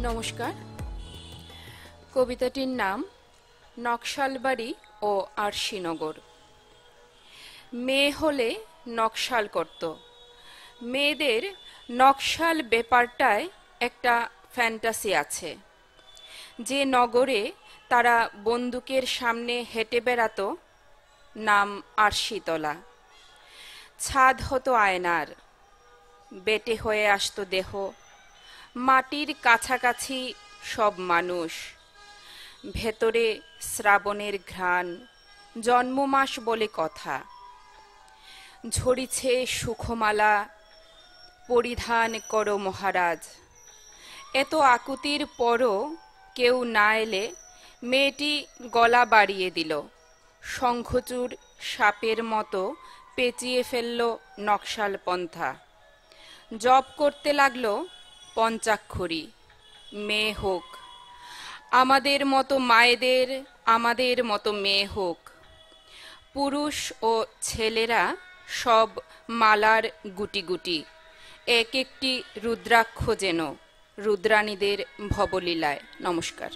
নমস্কার। কবিতাটির নাম নকশালবাড়ি ও আরশিনগর। মেয়ে হলে নকশাল করত। মেয়েদের নকশাল ব্যাপারটায় একটা ফ্যান্টাসি আছে। যে নগরে তারা বন্দুকের সামনে হেঁটে বেড়াতো, নাম আরশিতলা। ছাদ হতো আয়নার, বেটে হয়ে আসতো দেহ, মাটির কাছাকাছি সব মানুষ, ভেতরে শ্রাবণের ঘ্রাণ, জন্মমাস বলে কথা। ঝরিছে সুখমালা, পরিধান করো মহারাজ। এত আকুতির পরও কেউ না এলে মেয়েটি গলা বাড়িয়ে দিল, শঙ্খচূড় সাপের মতো পেঁচিয়ে ফেলল নকশাল পন্থা। জপ করতে লাগলো পঞ্চাক্ষরী, মেয়ে হোক আমাদের মতো, মায়েদের আমাদের মতো মেয়ে হোক। পুরুষ ও ছেলেরা সব মালার গুটি গুটি, এক একটি রুদ্রাক্ষ যেন রুদ্রাণীদের ভবলীলায়। নমস্কার।